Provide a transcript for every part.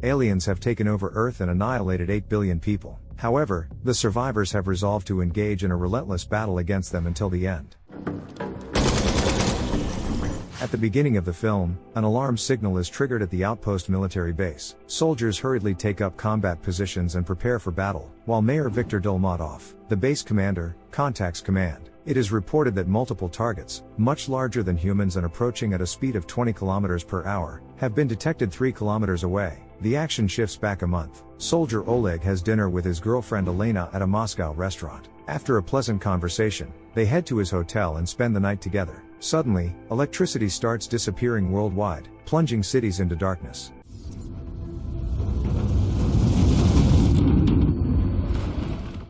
Aliens have taken over Earth and annihilated 8 billion people. However, the survivors have resolved to engage in a relentless battle against them until the end. At the beginning of the film, an alarm signal is triggered at the outpost military base. Soldiers hurriedly take up combat positions and prepare for battle, while Mayor Viktor Dolmatov, the base commander, contacts command. It is reported that multiple targets, much larger than humans and approaching at a speed of 20 km per hour, have been detected 3 kilometers away. The action shifts back a month. Soldier Oleg has dinner with his girlfriend Elena at a Moscow restaurant. After a pleasant conversation, they head to his hotel and spend the night together. Suddenly, electricity starts disappearing worldwide, plunging cities into darkness.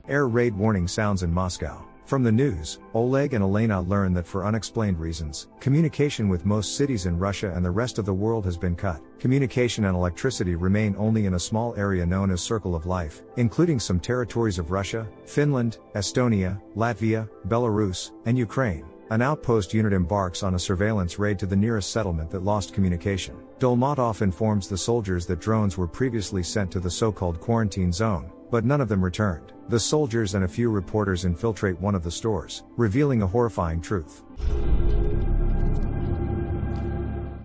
Air raid warning sounds in Moscow. From the news, Oleg and Elena learn that for unexplained reasons, communication with most cities in Russia and the rest of the world has been cut. Communication and electricity remain only in a small area known as Circle of Life, including some territories of Russia, Finland, Estonia, Latvia, Belarus, and Ukraine. An outpost unit embarks on a surveillance raid to the nearest settlement that lost communication. Dolmatov informs the soldiers that drones were previously sent to the so-called quarantine zone, but none of them returned. The soldiers and a few reporters infiltrate one of the stores, revealing a horrifying truth.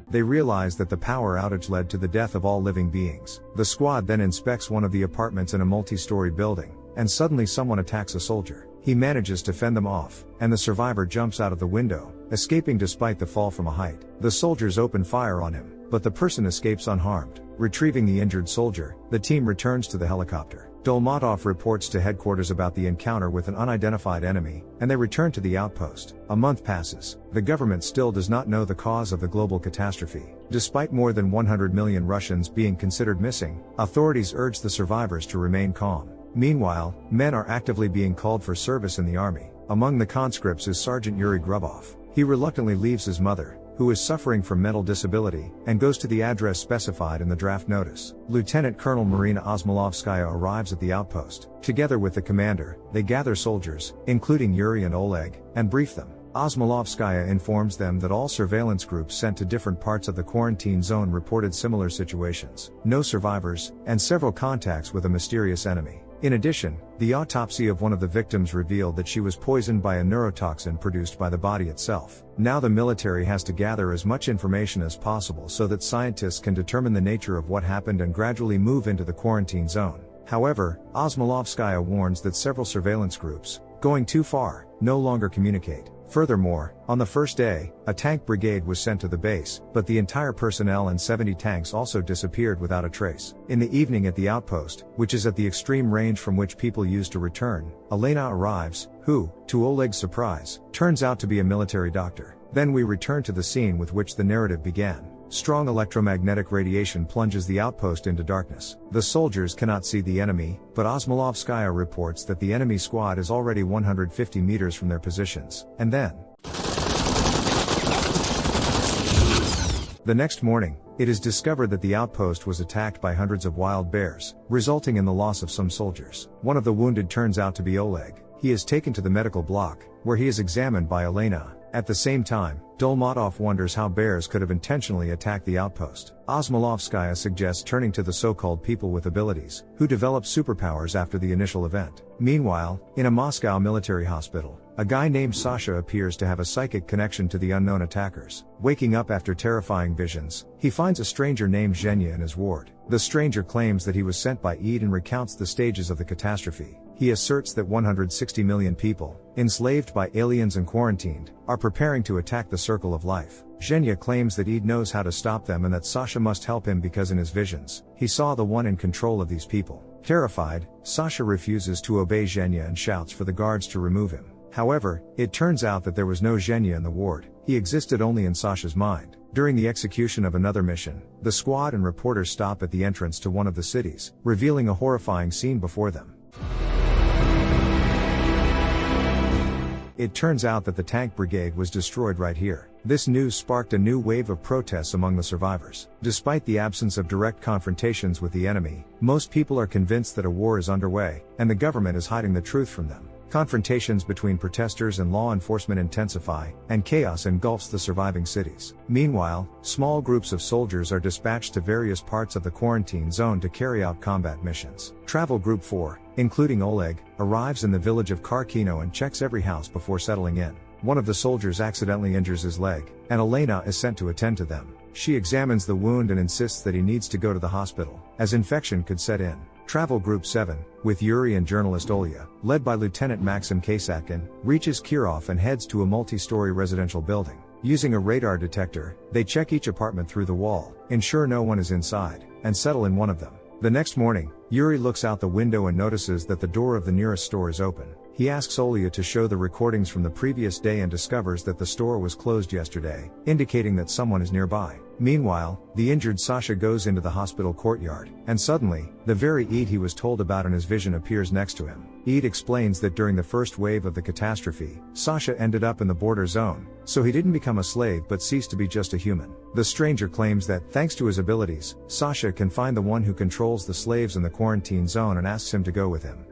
They realize that the power outage led to the death of all living beings. The squad then inspects one of the apartments in a multi-story building, and suddenly someone attacks a soldier. He manages to fend them off, and the survivor jumps out of the window, escaping despite the fall from a height. The soldiers open fire on him, but the person escapes unharmed. Retrieving the injured soldier, the team returns to the helicopter. Dolmatov reports to headquarters about the encounter with an unidentified enemy, and they return to the outpost. A month passes. The government still does not know the cause of the global catastrophe. Despite more than 100 million Russians being considered missing, authorities urge the survivors to remain calm. Meanwhile, men are actively being called for service in the army. Among the conscripts is Sergeant Yuri Grubov. He reluctantly leaves his mother, who is suffering from mental disability, and goes to the address specified in the draft notice. Lieutenant Colonel Marina Osmolovskaya arrives at the outpost. Together with the commander, they gather soldiers, including Yuri and Oleg, and brief them. Osmolovskaya informs them that all surveillance groups sent to different parts of the quarantine zone reported similar situations, no survivors, and several contacts with a mysterious enemy. In addition, the autopsy of one of the victims revealed that she was poisoned by a neurotoxin produced by the body itself. Now the military has to gather as much information as possible so that scientists can determine the nature of what happened and gradually move into the quarantine zone. However, Osmolovskaya warns that several surveillance groups, going too far, no longer communicate. Furthermore, on the first day, a tank brigade was sent to the base, but the entire personnel and 70 tanks also disappeared without a trace. In the evening at the outpost, which is at the extreme range from which people used to return, Elena arrives, who, to Oleg's surprise, turns out to be a military doctor. Then we return to the scene with which the narrative began. Strong electromagnetic radiation plunges the outpost into darkness. The soldiers cannot see the enemy, but Osmolovskaya reports that the enemy squad is already 150 meters from their positions. And then, the next morning, it is discovered that the outpost was attacked by hundreds of wild bears, resulting in the loss of some soldiers. One of the wounded turns out to be Oleg. He is taken to the medical block, where he is examined by Elena. At the same time, Dolmatov wonders how bears could have intentionally attacked the outpost. Osmolovskaya suggests turning to the so-called people with abilities, who develop superpowers after the initial event. Meanwhile, in a Moscow military hospital, a guy named Sasha appears to have a psychic connection to the unknown attackers. Waking up after terrifying visions, he finds a stranger named Zhenya in his ward. The stranger claims that he was sent by Eid and recounts the stages of the catastrophe. He asserts that 160 million people, enslaved by aliens and quarantined, are preparing to attack the Circle of Life. Zhenya claims that Eid knows how to stop them and that Sasha must help him because in his visions, he saw the one in control of these people. Terrified, Sasha refuses to obey Zhenya and shouts for the guards to remove him. However, it turns out that there was no Zhenya in the ward. He existed only in Sasha's mind. During the execution of another mission, the squad and reporters stop at the entrance to one of the cities, revealing a horrifying scene before them. It turns out that the tank brigade was destroyed right here. This news sparked a new wave of protests among the survivors. Despite the absence of direct confrontations with the enemy, most people are convinced that a war is underway, and the government is hiding the truth from them. Confrontations between protesters and law enforcement intensify, and chaos engulfs the surviving cities. Meanwhile, small groups of soldiers are dispatched to various parts of the quarantine zone to carry out combat missions. Travel Group 4, including Oleg, arrives in the village of Kharkino and checks every house before settling in. One of the soldiers accidentally injures his leg, and Elena is sent to attend to them. She examines the wound and insists that he needs to go to the hospital, as infection could set in. Travel Group 7, with Yuri and journalist Olya, led by Lieutenant Maxim Kasatkin, reaches Kirov and heads to a multi-story residential building. Using a radar detector, they check each apartment through the wall, ensure no one is inside, and settle in one of them. The next morning, Yuri looks out the window and notices that the door of the nearest store is open. He asks Olya to show the recordings from the previous day and discovers that the store was closed yesterday, indicating that someone is nearby. Meanwhile, the injured Sasha goes into the hospital courtyard, and suddenly, the very Eid he was told about in his vision appears next to him. Eid explains that during the first wave of the catastrophe, Sasha ended up in the border zone, so he didn't become a slave but ceased to be just a human. The stranger claims that, thanks to his abilities, Sasha can find the one who controls the slaves in the quarantine zone and asks him to go with him.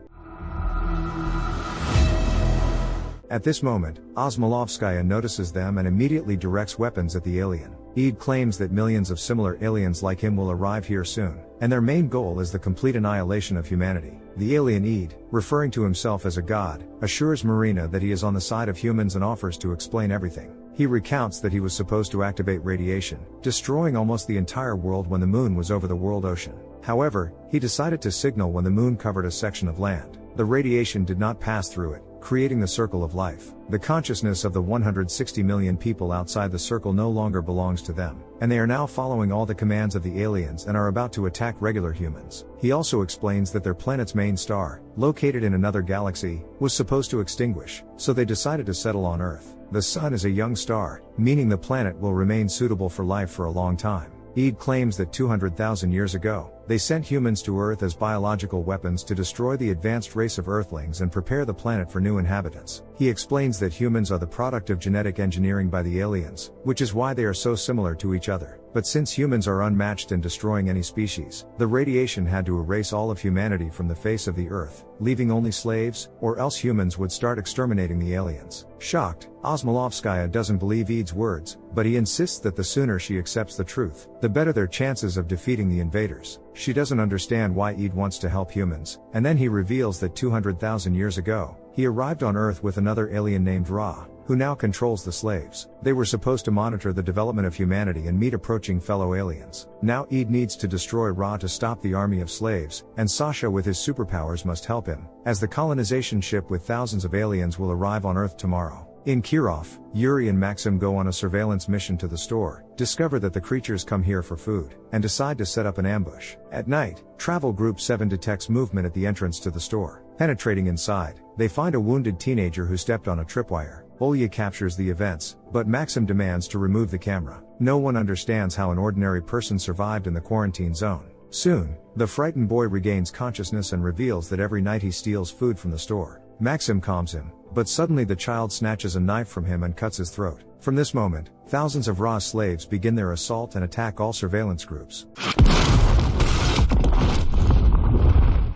At this moment, Osmolovskaya notices them and immediately directs weapons at the alien. Eid claims that millions of similar aliens like him will arrive here soon, and their main goal is the complete annihilation of humanity. The alien Eid, referring to himself as a god, assures Marina that he is on the side of humans and offers to explain everything. He recounts that he was supposed to activate radiation, destroying almost the entire world when the moon was over the world ocean. However, he decided to signal when the moon covered a section of land. The radiation did not pass through it, creating the circle of life. The consciousness of the 160 million people outside the circle no longer belongs to them, and they are now following all the commands of the aliens and are about to attack regular humans. He also explains that their planet's main star, located in another galaxy, was supposed to extinguish, so they decided to settle on Earth. The Sun is a young star, meaning the planet will remain suitable for life for a long time. Eid claims that 200,000 years ago, they sent humans to Earth as biological weapons to destroy the advanced race of Earthlings and prepare the planet for new inhabitants. He explains that humans are the product of genetic engineering by the aliens, which is why they are so similar to each other. But since humans are unmatched in destroying any species, the radiation had to erase all of humanity from the face of the Earth, leaving only slaves, or else humans would start exterminating the aliens. Shocked, Osmolovskaya doesn't believe Eid's words, but he insists that the sooner she accepts the truth, the better their chances of defeating the invaders. She doesn't understand why Eid wants to help humans, and then he reveals that 200,000 years ago, he arrived on Earth with another alien named Ra, who now controls the slaves. They were supposed to monitor the development of humanity and meet approaching fellow aliens. Now Eid needs to destroy Ra to stop the army of slaves, and Sasha with his superpowers must help him, as the colonization ship with thousands of aliens will arrive on Earth tomorrow. In Kirov, Yuri and Maxim go on a surveillance mission to the store, discover that the creatures come here for food, and decide to set up an ambush. At night, Travel Group 7 detects movement at the entrance to the store. Penetrating inside, they find a wounded teenager who stepped on a tripwire. Olya captures the events, but Maxim demands to remove the camera. No one understands how an ordinary person survived in the quarantine zone. Soon, the frightened boy regains consciousness and reveals that every night he steals food from the store. Maxim calms him, but suddenly the child snatches a knife from him and cuts his throat. From this moment, thousands of Ra's slaves begin their assault and attack all surveillance groups.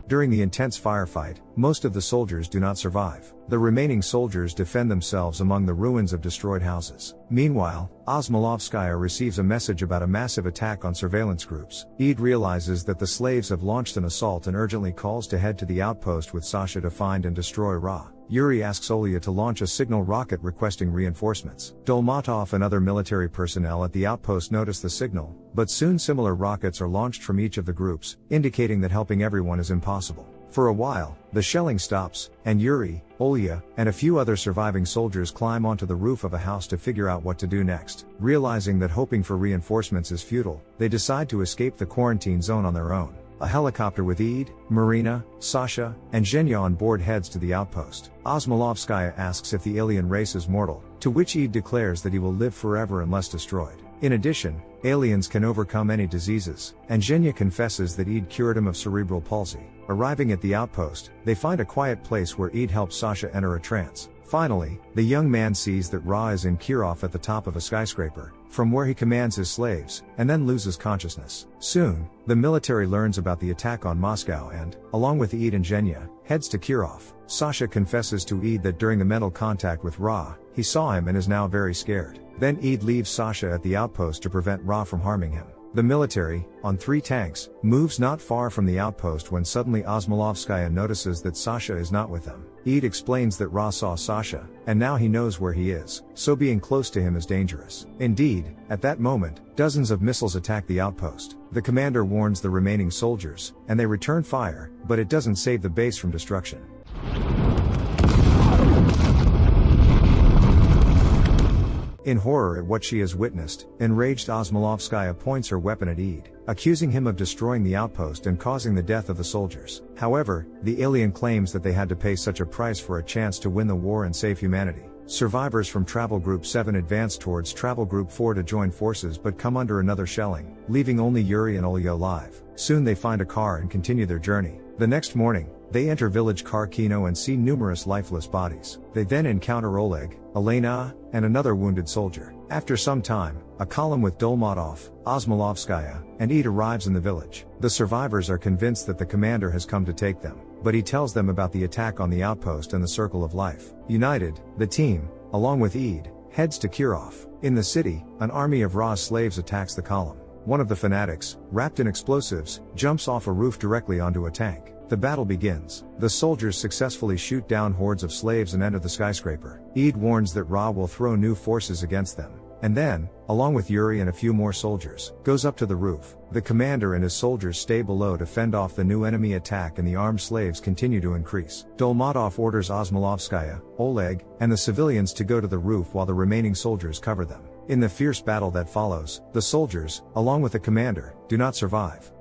During the intense firefight, most of the soldiers do not survive. The remaining soldiers defend themselves among the ruins of destroyed houses. Meanwhile, Osmolovskaya receives a message about a massive attack on surveillance groups. Eid realizes that the slaves have launched an assault and urgently calls to head to the outpost with Sasha to find and destroy Ra. Yuri asks Olya to launch a signal rocket requesting reinforcements. Dolmatov and other military personnel at the outpost notice the signal, but soon similar rockets are launched from each of the groups, indicating that helping everyone is impossible. For a while, the shelling stops, and Yuri, Olya, and a few other surviving soldiers climb onto the roof of a house to figure out what to do next. Realizing that hoping for reinforcements is futile, they decide to escape the quarantine zone on their own. A helicopter with Eid, Marina, Sasha, and Zhenya on board heads to the outpost. Osmolovskaya asks if the alien race is mortal, to which Eid declares that he will live forever unless destroyed. In addition, aliens can overcome any diseases, and Zhenya confesses that Eid cured him of cerebral palsy. Arriving at the outpost, they find a quiet place where Eid helps Sasha enter a trance. Finally, the young man sees that Ra is in Kirov at the top of a skyscraper, from where he commands his slaves, and then loses consciousness. Soon, the military learns about the attack on Moscow and, along with Eid and Zhenya, heads to Kirov. Sasha confesses to Eid that during the mental contact with Ra, he saw him and is now very scared. Then Eid leaves Sasha at the outpost to prevent Ra from harming him. The military, on 3 tanks, moves not far from the outpost when suddenly Osmolovskaya notices that Sasha is not with them. Eid explains that Ra saw Sasha, and now he knows where he is, so being close to him is dangerous. Indeed, at that moment, dozens of missiles attack the outpost. The commander warns the remaining soldiers, and they return fire, but it doesn't save the base from destruction. In horror at what she has witnessed, enraged Osmolovskaya points her weapon at Eid, accusing him of destroying the outpost and causing the death of the soldiers. However, the alien claims that they had to pay such a price for a chance to win the war and save humanity. Survivors from Travel Group 7 advance towards Travel Group 4 to join forces but come under another shelling, leaving only Yuri and Olya alive. Soon they find a car and continue their journey. The next morning, they enter village Kharkino and see numerous lifeless bodies. They then encounter Oleg, Elena, and another wounded soldier. After some time, a column with Dolmatov, Osmolovskaya, and Eid arrives in the village. The survivors are convinced that the commander has come to take them, but he tells them about the attack on the outpost and the circle of life. United, the team, along with Eid, heads to Kirov. In the city, an army of Ra's slaves attacks the column. One of the fanatics, wrapped in explosives, jumps off a roof directly onto a tank. The battle begins. The soldiers successfully shoot down hordes of slaves and enter the skyscraper. Eid warns that Ra will throw new forces against them, and then, along with Yuri and a few more soldiers, goes up to the roof. The commander and his soldiers stay below to fend off the new enemy attack, and the armed slaves continue to increase. Dolmatov orders Osmolovskaya, Oleg, and the civilians to go to the roof while the remaining soldiers cover them. In the fierce battle that follows, the soldiers, along with the commander, do not survive.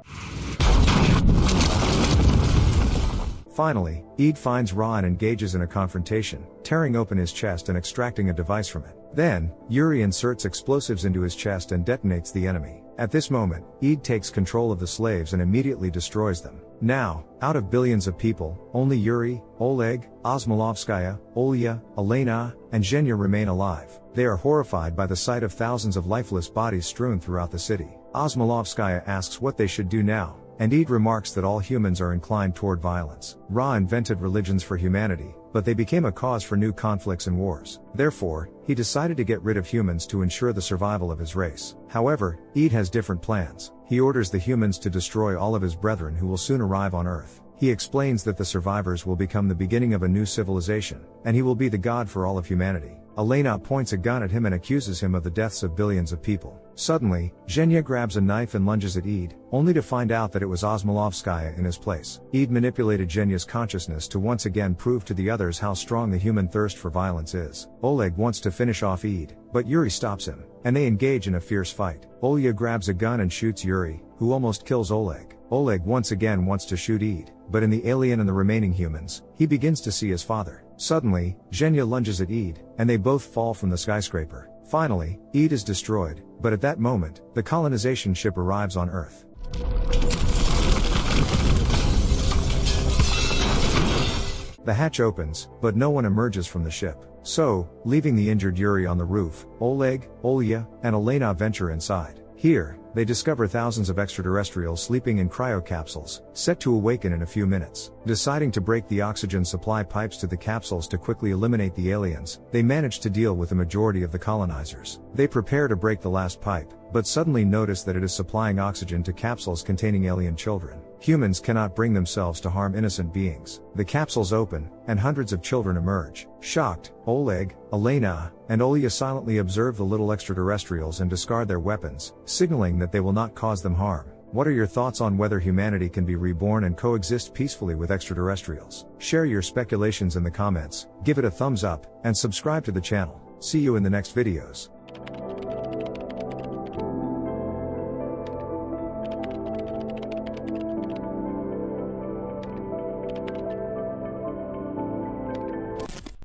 Finally, Eid finds Ra and engages in a confrontation, tearing open his chest and extracting a device from it. Then, Yuri inserts explosives into his chest and detonates the enemy. At this moment, Eid takes control of the slaves and immediately destroys them. Now, out of billions of people, only Yuri, Oleg, Osmolovskaya, Olya, Elena, and Zhenya remain alive. They are horrified by the sight of thousands of lifeless bodies strewn throughout the city. Osmolovskaya asks what they should do now, and Eid remarks that all humans are inclined toward violence. Ra invented religions for humanity, but they became a cause for new conflicts and wars. Therefore, he decided to get rid of humans to ensure the survival of his race. However, Eid has different plans. He orders the humans to destroy all of his brethren who will soon arrive on Earth. He explains that the survivors will become the beginning of a new civilization, and he will be the god for all of humanity. Elena points a gun at him and accuses him of the deaths of billions of people. Suddenly, Zhenya grabs a knife and lunges at Eid, only to find out that it was Osmolovskaya in his place. Eid manipulated Zhenya's consciousness to once again prove to the others how strong the human thirst for violence is. Oleg wants to finish off Eid, but Yuri stops him, and they engage in a fierce fight. Olya grabs a gun and shoots Yuri, who almost kills Oleg. Oleg once again wants to shoot Eid, but in the alien and the remaining humans, he begins to see his father. Suddenly, Zhenya lunges at Eid, and they both fall from the skyscraper. Finally, Eid is destroyed, but at that moment, the colonization ship arrives on Earth. The hatch opens, but no one emerges from the ship. So, leaving the injured Yuri on the roof, Oleg, Olya, and Elena venture inside. Here, they discover thousands of extraterrestrials sleeping in cryocapsules, set to awaken in a few minutes. Deciding to break the oxygen supply pipes to the capsules to quickly eliminate the aliens, they manage to deal with the majority of the colonizers. They prepare to break the last pipe, but suddenly notice that it is supplying oxygen to capsules containing alien children. Humans cannot bring themselves to harm innocent beings. The capsules open, and hundreds of children emerge. Shocked, Oleg, Elena, and Olya silently observe the little extraterrestrials and discard their weapons, signaling that they will not cause them harm. What are your thoughts on whether humanity can be reborn and coexist peacefully with extraterrestrials? Share your speculations in the comments, give it a thumbs up, and subscribe to the channel. See you in the next videos.